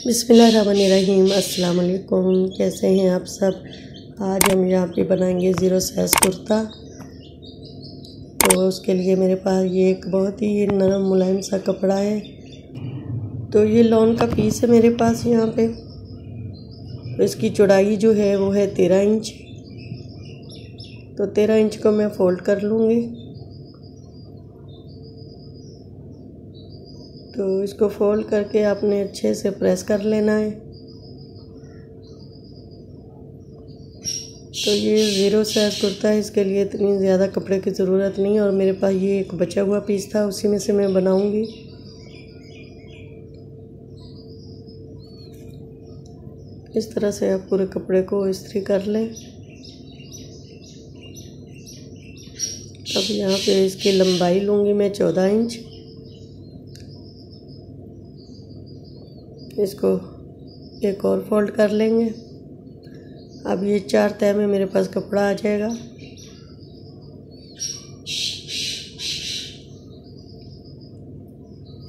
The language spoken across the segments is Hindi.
बिस्मिल्लाहिर्रहमानिर्रहीम। अस्सलाम वालेकुम। कैसे हैं आप सब। आज हम यहाँ पे बनाएंगे ज़ीरो साइज़ कुर्ता। तो उसके लिए मेरे पास ये एक बहुत ही नरम मुलायम सा कपड़ा है। तो ये लॉन का पीस है मेरे पास यहाँ पे। तो इसकी चौड़ाई जो है वो है 13 इंच। तो 13 इंच को मैं फ़ोल्ड कर लूँगी। तो इसको फोल्ड करके आपने अच्छे से प्रेस कर लेना है। तो ये ज़ीरो साइज़ कुर्ता है, इसके लिए इतनी ज़्यादा कपड़े की ज़रूरत नहीं है। और मेरे पास ये एक बचा हुआ पीस था, उसी में से मैं बनाऊंगी। इस तरह से आप पूरे कपड़े को इस्त्री कर लें। अब यहाँ पे इसकी लंबाई लूँगी मैं 14 इंच। इसको एक और फोल्ड कर लेंगे। अब ये 4 तह में मेरे पास कपड़ा आ जाएगा।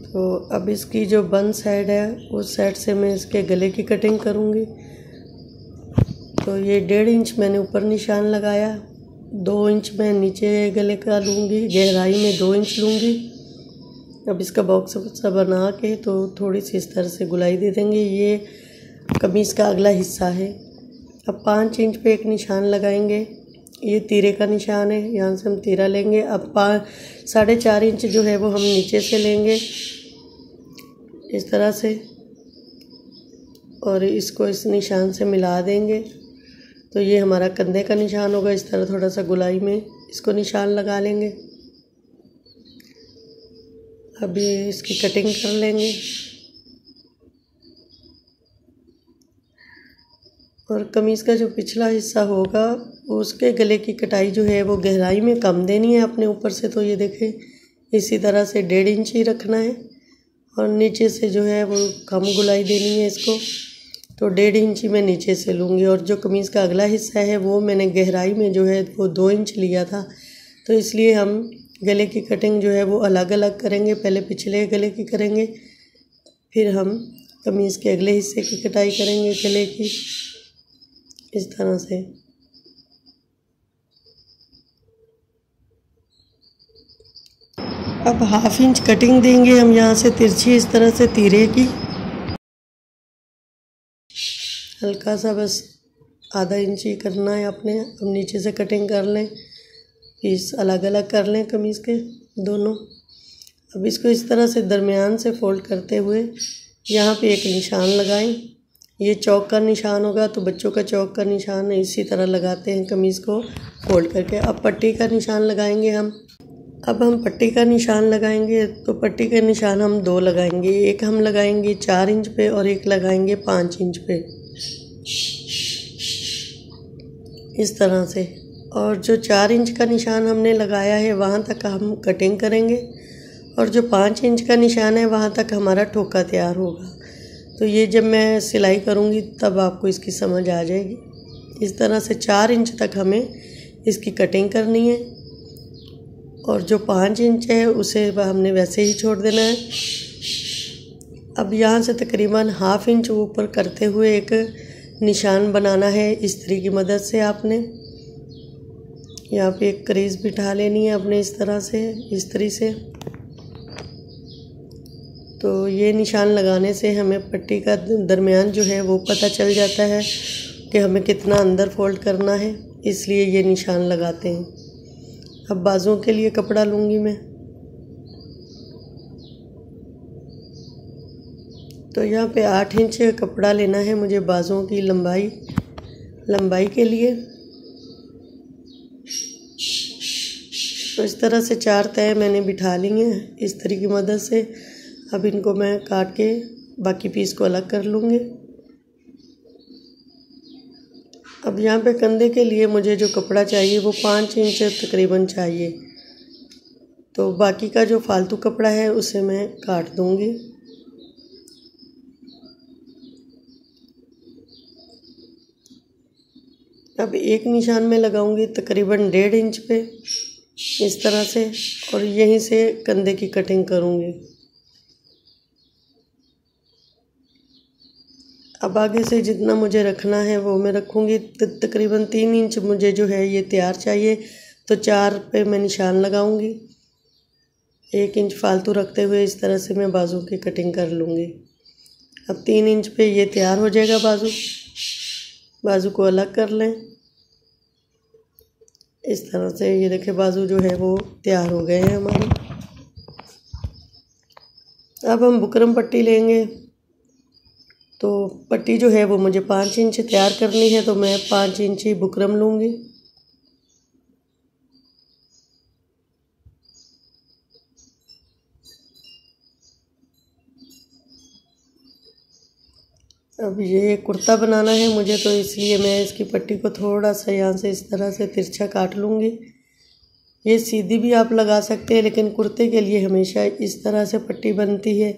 तो अब इसकी जो बंद साइड है उस साइड से मैं इसके गले की कटिंग करूँगी। तो ये 1.5 इंच मैंने ऊपर निशान लगाया, 2 इंच मैं नीचे गले का लूँगी, गहराई में 2 इंच लूँगी। अब इसका बॉक्स सा बना के तो थोड़ी सी इस तरह से गुलाई दे देंगे। ये कमीज़ का अगला हिस्सा है। अब 5 इंच पे एक निशान लगाएंगे। ये तीरे का निशान है, यहाँ से हम तीरा लेंगे। अब 4.5 इंच जो है वो हम नीचे से लेंगे इस तरह से, और इसको इस निशान से मिला देंगे। तो ये हमारा कंधे का निशान होगा। इस तरह थोड़ा सा गुलाई में इसको निशान लगा लेंगे। अब ये इसकी कटिंग कर लेंगे। और कमीज़ का जो पिछला हिस्सा होगा उसके गले की कटाई जो है वो गहराई में कम देनी है अपने ऊपर से। तो ये देखें, इसी तरह से 1.5 इंच ही रखना है और नीचे से जो है वो कम गुलाई देनी है इसको। तो 1.5 इंच ही मैं नीचे से लूँगी। और जो कमीज़ का अगला हिस्सा है वो मैंने गहराई में जो है वो 2 इंच लिया था। तो इसलिए हम गले की कटिंग जो है वो अलग अलग करेंगे। पहले पिछले गले की करेंगे, फिर हम कमीज़ के अगले हिस्से की कटाई करेंगे गले की, इस तरह से। अब 1/2 इंच कटिंग देंगे हम यहाँ से तिरछी इस तरह से तीरे की। हल्का सा बस आधा इंच ही करना है आपने। अब नीचे से कटिंग कर लें, पीस अलग अलग कर लें कमीज़ के दोनों। अब इसको इस तरह से दरमियान से फोल्ड करते हुए यहाँ पे एक निशान लगाएं। ये चौक का निशान होगा, तो बच्चों का चौक का निशान इसी तरह लगाते हैं कमीज़ को फोल्ड करके। अब पट्टी का निशान लगाएंगे हम। अब हम पट्टी का निशान लगाएंगे। तो पट्टी का निशान हम 2 लगाएंगे। एक हम लगाएंगे 4 इंच पे और एक लगाएंगे 5 इंच पे, इस तरह से। और जो 4 इंच का निशान हमने लगाया है वहाँ तक हम कटिंग करेंगे, और जो 5 इंच का निशान है वहाँ तक हमारा ठोका तैयार होगा। तो ये जब मैं सिलाई करूँगी तब आपको इसकी समझ आ जाएगी। इस तरह से 4 इंच तक हमें इसकी कटिंग करनी है, और जो 5 इंच है उसे हमने वैसे ही छोड़ देना है। अब यहाँ से तकरीबन 1/2 इंच ऊपर करते हुए एक निशान बनाना है इस्त्री की मदद से। आपने यहाँ पे एक क्रीज बिठा लेनी है अपने इस तरह से इस्त्री से। तो ये निशान लगाने से हमें पट्टी का दरमियान जो है वो पता चल जाता है कि हमें कितना अंदर फोल्ड करना है, इसलिए ये निशान लगाते हैं। अब बाजुओं के लिए कपड़ा लूँगी मैं। तो यहाँ पे 8 इंच कपड़ा लेना है मुझे बाजुओं की लंबाई के लिए। तो इस तरह से 4 तह मैंने बिठा ली हैं इस्त्री की मदद से। अब इनको मैं काट के बाकी पीस को अलग कर लूँगी। अब यहाँ पे कंधे के लिए मुझे जो कपड़ा चाहिए वो 5 इंच तकरीबन चाहिए। तो बाकी का जो फालतू कपड़ा है उसे मैं काट दूँगी। अब एक निशान में लगाऊंगी तकरीबन 1.5 इंच पे इस तरह से, और यहीं से कंधे की कटिंग करूंगी। अब आगे से जितना मुझे रखना है वो मैं रखूँगी। तकरीबन 3 इंच मुझे जो है ये तैयार चाहिए, तो 4 पे मैं निशान लगाऊँगी। 1 इंच फालतू रखते हुए इस तरह से मैं बाजू की कटिंग कर लूँगी। अब 3 इंच पे ये तैयार हो जाएगा बाजू। बाजू को अलग कर लें इस तरह से। ये देखिए बाजू जो है वो तैयार हो गए हैं हमारे। अब हम बुकरम पट्टी लेंगे। तो पट्टी जो है वो मुझे 5 इंच तैयार करनी है, तो मैं 5 इंच ही बुकरम लूँगी। अब ये कुर्ता बनाना है मुझे, तो इसलिए मैं इसकी पट्टी को थोड़ा सा यहाँ से इस तरह से तिरछा काट लूँगी। ये सीधी भी आप लगा सकते हैं, लेकिन कुर्ते के लिए हमेशा इस तरह से पट्टी बनती है,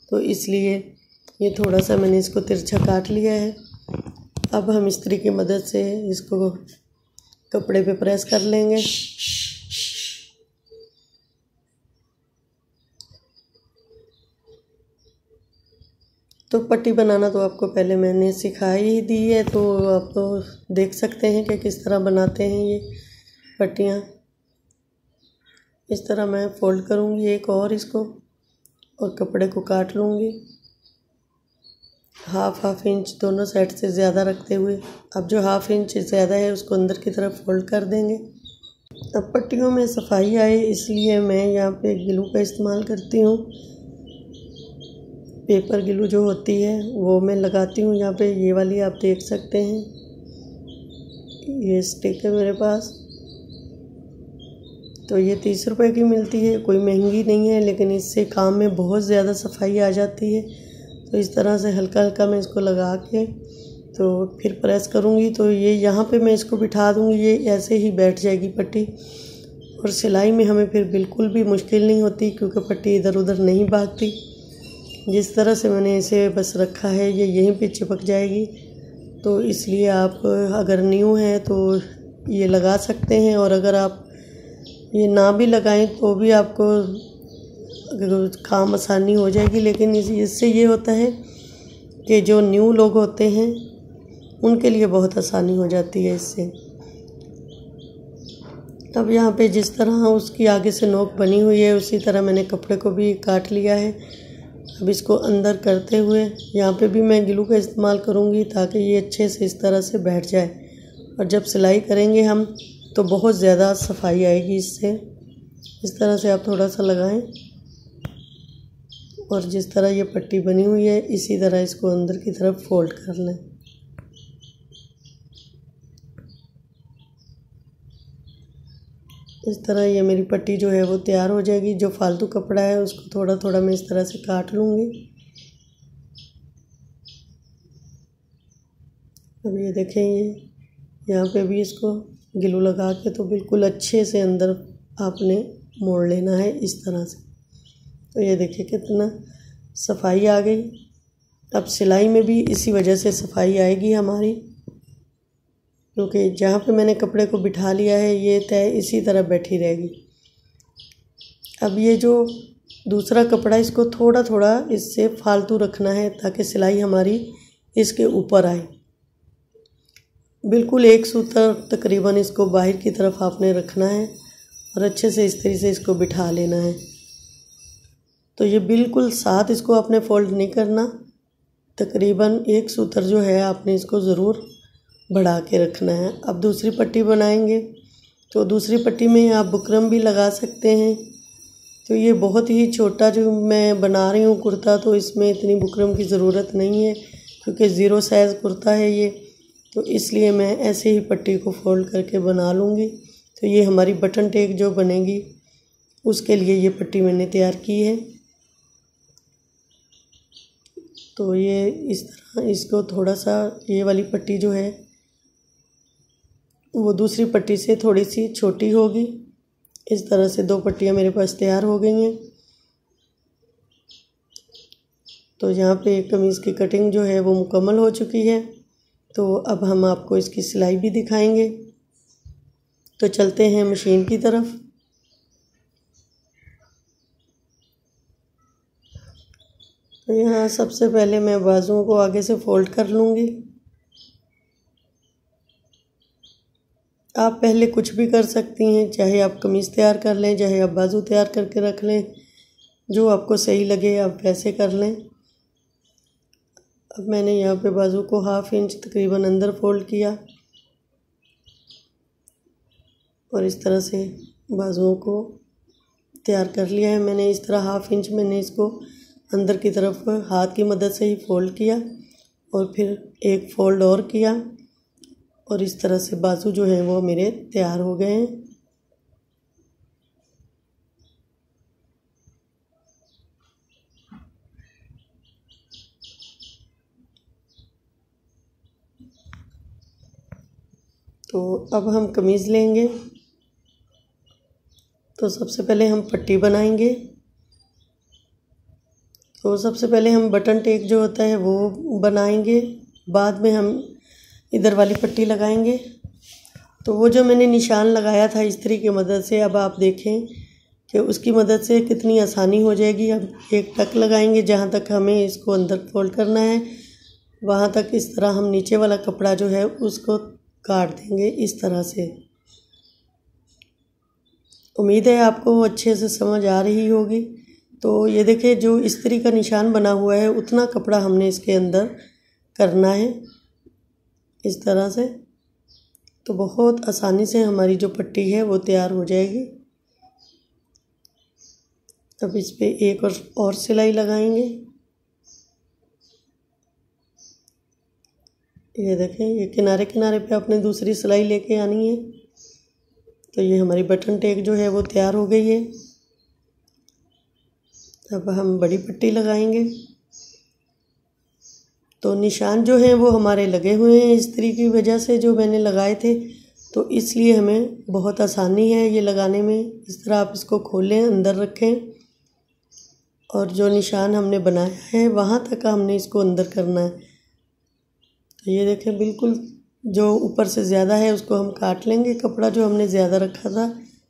तो इसलिए ये थोड़ा सा मैंने इसको तिरछा काट लिया है। अब हम इस्त्री की मदद से इसको कपड़े पे प्रेस कर लेंगे। तो पट्टी बनाना तो आपको पहले मैंने सिखाई ही दी है, तो आप तो देख सकते हैं कि किस तरह बनाते हैं ये पट्टियाँ। इस तरह मैं फ़ोल्ड करूँगी एक और इसको, और कपड़े को काट लूँगी हाफ इंच दोनों साइड से ज़्यादा रखते हुए। अब जो हाफ इंच ज़्यादा है उसको अंदर की तरफ फ़ोल्ड कर देंगे। अब पट्टियों में सफाई आए इसलिए मैं यहाँ पे ग्लू का इस्तेमाल करती हूँ। पेपर ग्लू जो होती है वो मैं लगाती हूँ यहाँ पे। ये वाली आप देख सकते हैं, ये स्टिक है मेरे पास। तो ये 30 रुपए की मिलती है, कोई महंगी नहीं है, लेकिन इससे काम में बहुत ज़्यादा सफाई आ जाती है। तो इस तरह से हल्का हल्का मैं इसको लगा के तो फिर प्रेस करूँगी, तो ये यहाँ पे मैं इसको बिठा दूँगी। ये ऐसे ही बैठ जाएगी पट्टी, और सिलाई में हमें फिर बिल्कुल भी मुश्किल नहीं होती, क्योंकि पट्टी इधर उधर नहीं भागती। जिस तरह से मैंने इसे बस रखा है ये यहीं पे चिपक जाएगी। तो इसलिए आप अगर न्यू हैं तो ये लगा सकते हैं, और अगर आप ये ना भी लगाएं तो भी आपको काम आसानी हो जाएगी। लेकिन इससे ये होता है कि जो न्यू लोग होते हैं उनके लिए बहुत आसानी हो जाती है इससे। अब यहाँ पे जिस तरह उसकी आगे से नोक बनी हुई है उसी तरह मैंने कपड़े को भी काट लिया है। अब इसको अंदर करते हुए यहाँ पे भी मैं ग्लू का इस्तेमाल करूँगी, ताकि ये अच्छे से इस तरह से बैठ जाए। और जब सिलाई करेंगे हम तो बहुत ज़्यादा सफाई आएगी इससे। इस तरह से आप थोड़ा सा लगाएं, और जिस तरह ये पट्टी बनी हुई है इसी तरह इसको अंदर की तरफ फोल्ड कर लें। इस तरह ये मेरी पट्टी जो है वो तैयार हो जाएगी। जो फालतू कपड़ा है उसको थोड़ा थोड़ा मैं इस तरह से काट लूँगी। अब ये देखें, ये यहाँ पे भी इसको ग्लू लगा के तो बिल्कुल अच्छे से अंदर आपने मोड़ लेना है इस तरह से। तो ये देखिए कितना सफाई आ गई। अब सिलाई में भी इसी वजह से सफाई आएगी हमारी, क्योंकि जहाँ पे मैंने कपड़े को बिठा लिया है ये तय इसी तरह बैठी रहेगी। अब ये जो दूसरा कपड़ा इसको थोड़ा थोड़ा इससे फालतू रखना है, ताकि सिलाई हमारी इसके ऊपर आए। बिल्कुल एक सूत्र तकरीबन इसको बाहर की तरफ आपने रखना है, और अच्छे से इस तरीके से इसको बिठा लेना है। तो ये बिल्कुल साथ इसको आपने फोल्ड नहीं करना, तकरीबन एक सूत्र जो है आपने इसको ज़रूर बढ़ा के रखना है। अब दूसरी पट्टी बनाएंगे, तो दूसरी पट्टी में आप बुकरम भी लगा सकते हैं। तो ये बहुत ही छोटा जो मैं बना रही हूँ कुर्ता, तो इसमें इतनी बुकरम की ज़रूरत नहीं है, क्योंकि 0 साइज़ कुर्ता है ये। तो इसलिए मैं ऐसे ही पट्टी को फोल्ड करके बना लूँगी। तो ये हमारी बटन टेक जो बनेगी उसके लिए ये पट्टी मैंने तैयार की है। तो ये इस तरह इसको थोड़ा सा, ये वाली पट्टी जो है वो दूसरी पट्टी से थोड़ी सी छोटी होगी। इस तरह से 2 पट्टियाँ मेरे पास तैयार हो गई हैं। तो यहाँ पे कमीज़ की कटिंग जो है वो मुकम्मल हो चुकी है। तो अब हम आपको इसकी सिलाई भी दिखाएंगे। तो चलते हैं मशीन की तरफ। तो यहाँ सबसे पहले मैं बाजुओं को आगे से फोल्ड कर लूँगी। आप पहले कुछ भी कर सकती हैं, चाहे आप कमीज़ तैयार कर लें, चाहे आप बाजू तैयार करके रख लें, जो आपको सही लगे आप वैसे कर लें। अब मैंने यहाँ पे बाजू को 1/2 इंच तकरीबन अंदर फोल्ड किया और इस तरह से बाजुओं को तैयार कर लिया है। मैंने इस तरह 1/2 इंच मैंने इसको अंदर की तरफ हाथ की मदद से ही फोल्ड किया और फिर एक फोल्ड और किया और इस तरह से बाजू जो है वो मेरे तैयार हो गए हैं। तो अब हम कमीज़ लेंगे। तो सबसे पहले हम पट्टी बनाएंगे। तो सबसे पहले हम बटन टेक जो होता है वो बनाएंगे, बाद में हम इधर वाली पट्टी लगाएंगे। तो वो जो मैंने निशान लगाया था इस्त्री की मदद से, अब आप देखें कि उसकी मदद से कितनी आसानी हो जाएगी। अब एक टक लगाएंगे, जहाँ तक हमें इसको अंदर फोल्ड करना है वहाँ तक इस तरह हम नीचे वाला कपड़ा जो है उसको काट देंगे इस तरह से। उम्मीद है आपको अच्छे से समझ आ रही होगी। तो ये देखिए, जो इस्त्री का निशान बना हुआ है उतना कपड़ा हमने इसके अंदर करना है इस तरह से। तो बहुत आसानी से हमारी जो पट्टी है वो तैयार हो जाएगी। अब इस पे एक और सिलाई लगाएंगे। ये देखें, ये किनारे किनारे पे आपने दूसरी सिलाई लेके आनी है। तो ये हमारी बटन टेक जो है वो तैयार हो गई है। अब हम बड़ी पट्टी लगाएंगे। तो निशान जो है वो हमारे लगे हुए हैं इस्त्री की वजह से, जो मैंने लगाए थे, तो इसलिए हमें बहुत आसानी है ये लगाने में। इस तरह आप इसको खोलें, अंदर रखें और जो निशान हमने बनाया है वहाँ तक हमने इसको अंदर करना है। तो ये देखें, बिल्कुल जो ऊपर से ज़्यादा है उसको हम काट लेंगे। कपड़ा जो हमने ज़्यादा रखा था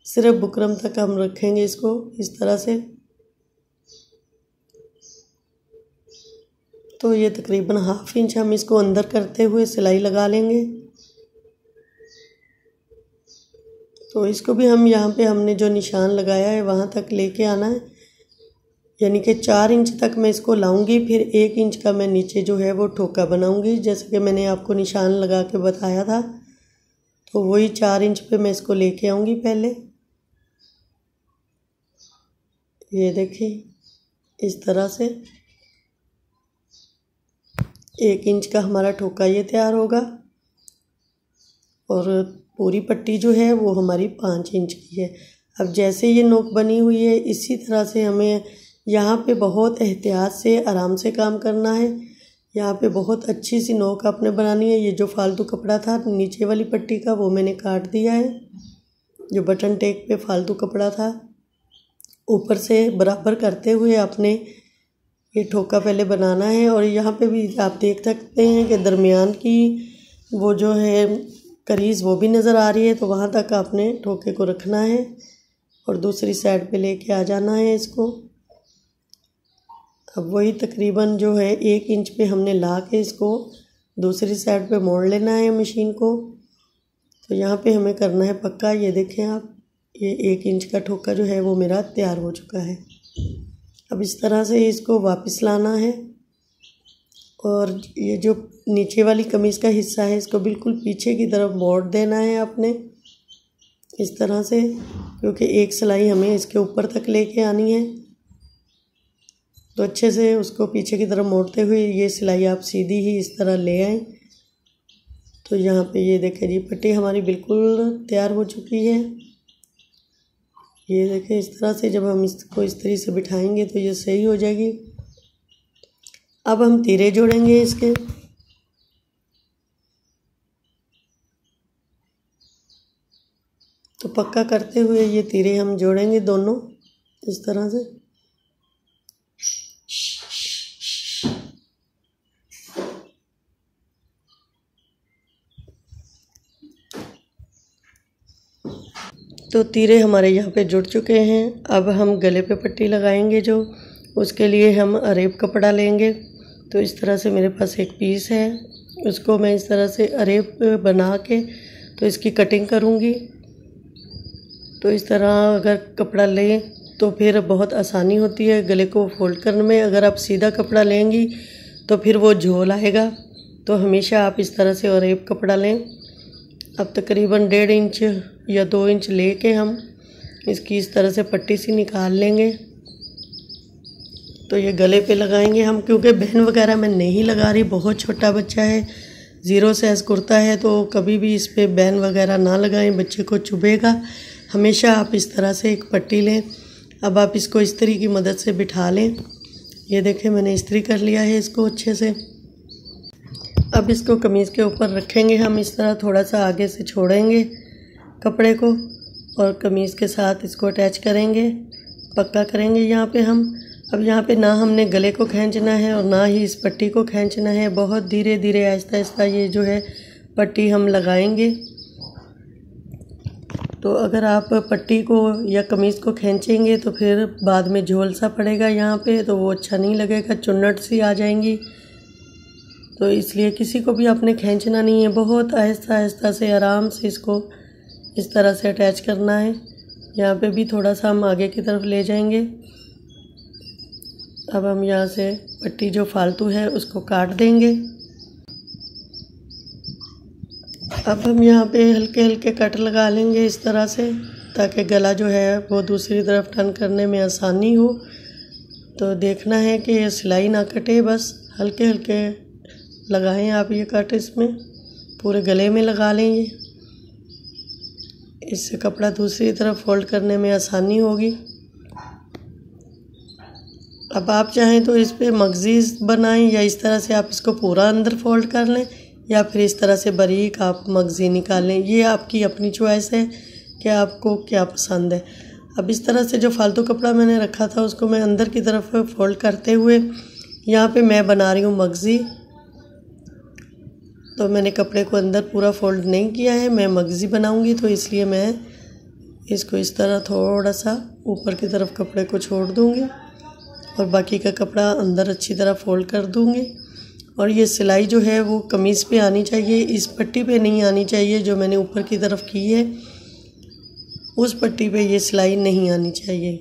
सिर्फ बुकरम तक हम रखेंगे इसको इस तरह से। तो ये तकरीबन 1/2 इंच हम इसको अंदर करते हुए सिलाई लगा लेंगे। तो इसको भी हम यहाँ पे हमने जो निशान लगाया है वहाँ तक लेके आना है, यानी कि 4 इंच तक मैं इसको लाऊंगी। फिर 1 इंच का मैं नीचे जो है वो ठोका बनाऊंगी, जैसे कि मैंने आपको निशान लगा के बताया था। तो वही 4 इंच पे मैं इसको लेके आऊंगी पहले। ये देखिए, इस तरह से 1 इंच का हमारा ठोका ये तैयार होगा और पूरी पट्टी जो है वो हमारी 5 इंच की है। अब जैसे ये नोक बनी हुई है इसी तरह से हमें यहाँ पे बहुत एहतियात से आराम से काम करना है। यहाँ पे बहुत अच्छी सी नोक आपने बनानी है। ये जो फालतू कपड़ा था नीचे वाली पट्टी का वो मैंने काट दिया है। जो बटन टेक पे फालतू कपड़ा था ऊपर से बराबर करते हुए आपने ये ठोका पहले बनाना है। और यहाँ पे भी आप देख सकते हैं कि दरमियान की वो जो है करीज़ वो भी नज़र आ रही है। तो वहाँ तक आपने ठोके को रखना है और दूसरी साइड पे लेके आ जाना है इसको। अब वही तकरीबन जो है 1 इंच पे हमने ला के इसको दूसरी साइड पे मोड़ लेना है मशीन को। तो यहाँ पे हमें करना है पक्का। ये देखें आप, ये 1 इंच का ठोका जो है वो मेरा तैयार हो चुका है। अब इस तरह से इसको वापस लाना है और ये जो नीचे वाली कमीज़ का हिस्सा है इसको बिल्कुल पीछे की तरफ मोड़ देना है आपने इस तरह से, क्योंकि एक सिलाई हमें इसके ऊपर तक लेके आनी है। तो अच्छे से उसको पीछे की तरफ मोड़ते हुए ये सिलाई आप सीधी ही इस तरह ले आएँ। तो यहाँ पे ये देखें जी, पट्टी हमारी बिल्कुल तैयार हो चुकी है। ये देखें, इस तरह से जब हम इसको इस्त्री से बिठाएंगे तो ये सही हो जाएगी। अब हम तीरे जोड़ेंगे इसके। तो पक्का करते हुए ये तीरे हम जोड़ेंगे दोनों इस तरह से। तो तीरे हमारे यहाँ पे जुड़ चुके हैं। अब हम गले पे पट्टी लगाएंगे जो उसके लिए हम अरेब कपड़ा लेंगे। तो इस तरह से मेरे पास एक पीस है, उसको मैं इस तरह से अरेब बना के तो इसकी कटिंग करूँगी। तो इस तरह अगर कपड़ा लें तो फिर बहुत आसानी होती है गले को फोल्ड करने में। अगर आप सीधा कपड़ा लेंगी तो फिर वो झोल आएगा। तो हमेशा आप इस तरह से अरेब कपड़ा लें। अब तकरीबन 1.5 इंच या 2 इंच लेके हम इसकी इस तरह से पट्टी सी निकाल लेंगे। तो ये गले पे लगाएंगे हम, क्योंकि बहन वगैरह मैं नहीं लगा रही, बहुत छोटा बच्चा है, 0 साइज़ कुर्ता है, तो कभी भी इस पर बहन वगैरह ना लगाएं, बच्चे को चुभेगा। हमेशा आप इस तरह से एक पट्टी लें। अब आप इसको इस्त्री की मदद से बिठा लें। ये देखें मैंने इस्त्री कर लिया है इसको अच्छे से। अब इसको कमीज़ के ऊपर रखेंगे हम, इस तरह थोड़ा सा आगे से छोड़ेंगे कपड़े को और कमीज़ के साथ इसको अटैच करेंगे, पक्का करेंगे यहाँ पे हम। अब यहाँ पे ना हमने गले को खींचना है और ना ही इस पट्टी को खींचना है, बहुत धीरे धीरे आहिस्ता आहिस्ता ये जो है पट्टी हम लगाएंगे। तो अगर आप पट्टी को या कमीज़ को खींचेंगे तो फिर बाद में झोल सा पड़ेगा यहाँ पे, तो वो अच्छा नहीं लगेगा, चुन्नट सी आ जाएंगी। तो इसलिए किसी को भी आपने खींचना नहीं है, बहुत आहिस्ता आहिस्ता से आराम से इसको इस तरह से अटैच करना है। यहाँ पे भी थोड़ा सा हम आगे की तरफ ले जाएंगे। अब हम यहाँ से पट्टी जो फालतू है उसको काट देंगे। अब हम यहाँ पे हल्के हल्के कट लगा लेंगे इस तरह से, ताकि गला जो है वो दूसरी तरफ टर्न करने में आसानी हो। तो देखना है कि ये सिलाई ना कटे, बस हल्के हल्के लगाएं आप ये कट, इसमें पूरे गले में लगा लेंगे। इससे कपड़ा दूसरी तरफ फोल्ड करने में आसानी होगी। अब आप चाहें तो इस पे मगज़ी बनाएं या इस तरह से आप इसको पूरा अंदर फोल्ड कर लें, या फिर इस तरह से बारीक आप मगज़ी निकाल लें। ये आपकी अपनी चॉइस है कि आपको क्या पसंद है। अब इस तरह से जो फालतू कपड़ा मैंने रखा था उसको मैं अंदर की तरफ फोल्ड करते हुए यहाँ पे मैं बना रही हूँ मगज़ी। तो मैंने कपड़े को अंदर पूरा फोल्ड नहीं किया है, मैं मगज़ी बनाऊँगी, तो इसलिए मैं इसको इस तरह थोड़ा सा ऊपर की तरफ कपड़े को छोड़ दूँगी और बाकी का कपड़ा अंदर अच्छी तरह फोल्ड कर दूँगी। और ये सिलाई जो है वो कमीज़ पे आनी चाहिए, इस पट्टी पे नहीं आनी चाहिए। जो मैंने ऊपर की तरफ की है उस पट्टी पे ये सिलाई नहीं आनी चाहिए।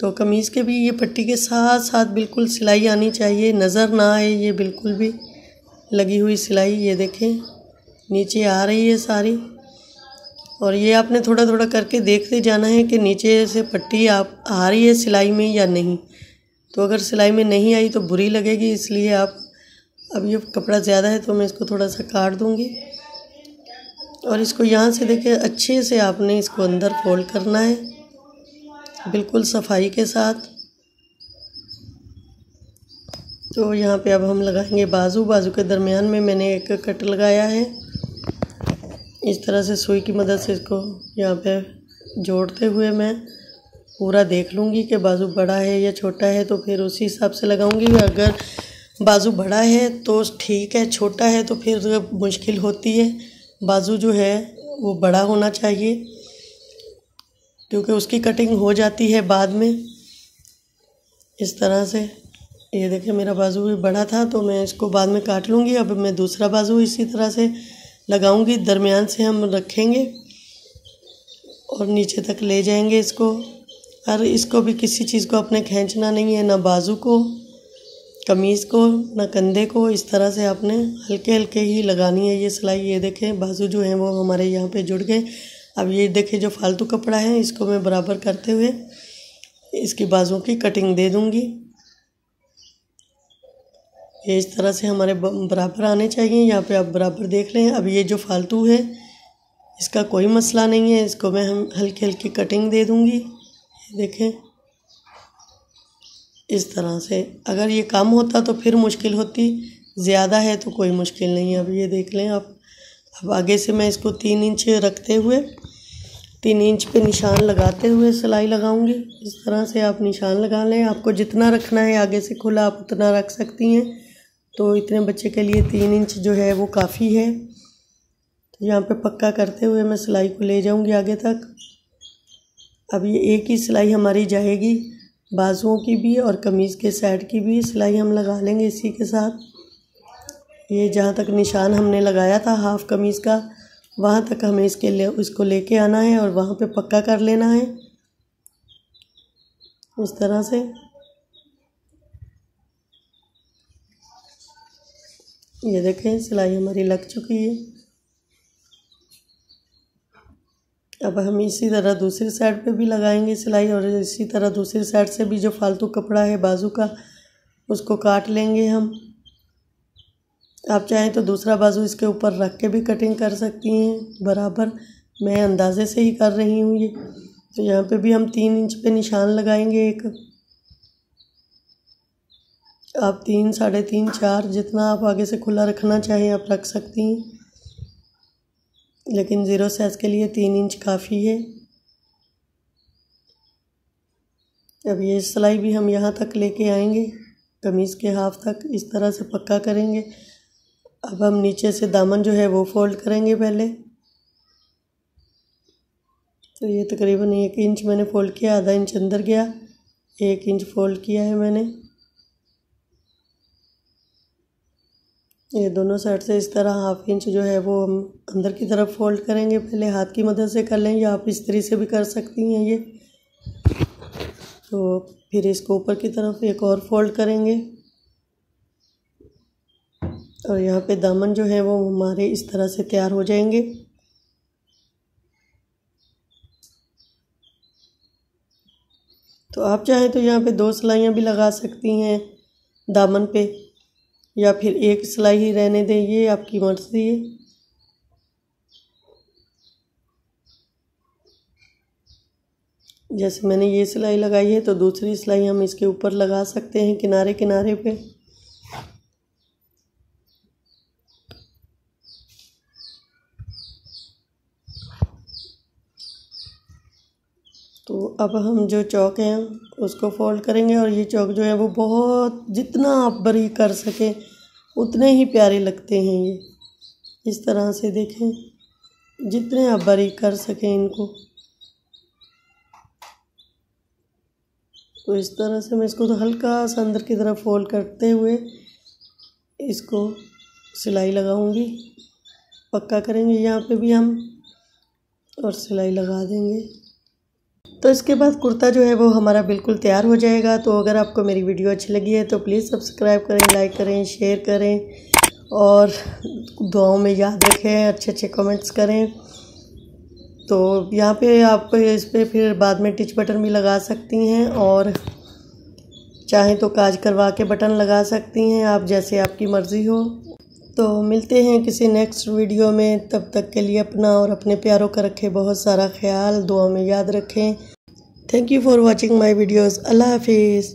तो कमीज़ के भी ये पट्टी के साथ साथ बिल्कुल सिलाई आनी चाहिए, नज़र ना आए ये बिल्कुल भी लगी हुई सिलाई। ये देखें नीचे आ रही है सारी, और ये आपने थोड़ा थोड़ा करके देखते जाना है कि नीचे से पट्टी आप आ रही है सिलाई में या नहीं। तो अगर सिलाई में नहीं आई तो बुरी लगेगी, इसलिए आप, अब ये कपड़ा ज़्यादा है तो मैं इसको थोड़ा सा काट दूँगी और इसको यहाँ से देखिए अच्छे से आपने इसको अंदर फोल्ड करना है बिल्कुल सफाई के साथ। तो यहाँ पे अब हम लगाएंगे बाजू। बाजू के दरमियान में मैंने एक कट लगाया है, इस तरह से सुई की मदद से इसको यहाँ पे जोड़ते हुए मैं पूरा देख लूँगी कि बाजू बड़ा है या छोटा है, तो फिर उसी हिसाब से लगाऊंगी। अगर बाजू बड़ा है तो ठीक है, छोटा है तो फिर मुश्किल होती है। बाजू जो है वो बड़ा होना चाहिए, क्योंकि उसकी कटिंग हो जाती है बाद में इस तरह से। ये देखिए मेरा बाजू भी बड़ा था तो मैं इसको बाद में काट लूँगी। अब मैं दूसरा बाजू इसी तरह से लगाऊंगी, दरमियान से हम रखेंगे और नीचे तक ले जाएंगे इसको। और इसको भी किसी चीज़ को अपने खींचना नहीं है, ना बाजू को, कमीज़ को, ना कंधे को। इस तरह से आपने हल्के हल्के ही लगानी है ये सिलाई। ये देखें बाजू जो हैं वो हमारे यहाँ पे जुड़ गए। अब ये देखें जो फालतू कपड़ा है इसको मैं बराबर करते हुए इसकी बाजुओं की कटिंग दे दूँगी। ये इस तरह से हमारे बराबर आने चाहिए, यहाँ पे आप बराबर देख लें। अब ये जो फालतू है इसका कोई मसला नहीं है, इसको मैं हम हल्की हल्की कटिंग दे दूँगी। देखें इस तरह से। अगर ये कम होता तो फिर मुश्किल होती, ज़्यादा है तो कोई मुश्किल नहीं है। अब ये देख लें आप। अब आगे से मैं इसको 3 इंच रखते हुए 3 इंच पे निशान लगाते हुए सिलाई लगाऊंगी। इस तरह से आप निशान लगा लें। आपको जितना रखना है आगे से खुला आप उतना रख सकती हैं। तो इतने बच्चे के लिए 3 इंच जो है वो काफ़ी है। तो यहाँ पे पक्का करते हुए मैं सिलाई को ले जाऊंगी आगे तक। अब ये एक ही सिलाई हमारी जाएगी, बाजुओं की भी और कमीज़ के साइड की भी सिलाई हम लगा लेंगे इसी के साथ। ये जहाँ तक निशान हमने लगाया था हाफ कमीज़ का, वहाँ तक हमें इसको लेके आना है और वहाँ पे पक्का कर लेना है इस तरह से। ये देखें सिलाई हमारी लग चुकी है। अब हम इसी तरह दूसरी साइड पे भी लगाएंगे सिलाई और इसी तरह दूसरी साइड से भी जो फालतू कपड़ा है बाजू का उसको काट लेंगे हम। आप चाहें तो दूसरा बाजू इसके ऊपर रख के भी कटिंग कर सकती हैं बराबर, मैं अंदाजे से ही कर रही हूँ ये। तो यहाँ पे भी हम 3 इंच पे निशान लगाएंगे एक। आप 3, 3.5, 4 जितना आप आगे से खुला रखना चाहें आप रख सकती हैं, लेकिन 0 साइज़ के लिए 3 इंच काफ़ी है। अब ये सिलाई भी हम यहाँ तक लेके आएंगे, कमीज़ के हाफ तक इस तरह से पक्का करेंगे। अब हम नीचे से दामन जो है वो फोल्ड करेंगे पहले। तो ये तकरीबन 1 इंच मैंने फ़ोल्ड किया, आधा इंच अंदर गया, 1 इंच फ़ोल्ड किया है मैंने। ये दोनों साइड से इस तरह हाफ इंच जो है वो हम अंदर की तरफ फ़ोल्ड करेंगे। पहले हाथ की मदद से कर लें या आप इस्त्री से भी कर सकती हैं ये। तो फिर इसको ऊपर की तरफ एक और फ़ोल्ड करेंगे और यहाँ पे दामन जो है वो हमारे इस तरह से तैयार हो जाएंगे। तो आप चाहें तो यहाँ पे 2 सिलाइयाँ भी लगा सकती हैं दामन पे, या फिर एक सिलाई ही रहने दें, ये आपकी मर्ज़ी है। जैसे मैंने ये सिलाई लगाई है तो दूसरी सिलाई हम इसके ऊपर लगा सकते हैं किनारे किनारे पे। तो अब हम जो चौक हैं उसको फोल्ड करेंगे और ये चौक जो है वो बहुत जितना आप बारीक कर सकें उतने ही प्यारे लगते हैं ये। इस तरह से देखें, जितने आप बारीक कर सकें इनको। तो इस तरह से मैं इसको तो हल्का सा अंदर की तरफ फोल्ड करते हुए इसको सिलाई लगाऊंगी, पक्का करेंगे यहाँ पे भी हम और सिलाई लगा देंगे। तो इसके बाद कुर्ता जो है वो हमारा बिल्कुल तैयार हो जाएगा। तो अगर आपको मेरी वीडियो अच्छी लगी है तो प्लीज़ सब्सक्राइब करें, लाइक करें, शेयर करें और दुआओं में याद रखें, अच्छे अच्छे कमेंट्स करें। तो यहाँ पे आप इस पर फिर बाद में टिच बटन भी लगा सकती हैं और चाहें तो काज करवा के बटन लगा सकती हैं आप, जैसे आपकी मर्ज़ी हो। तो मिलते हैं किसी नेक्स्ट वीडियो में, तब तक के लिए अपना और अपने प्यारों का रखें बहुत सारा ख्याल, दुआ में याद रखें। Thank you for watching my videos. अल्लाह हाफिज़।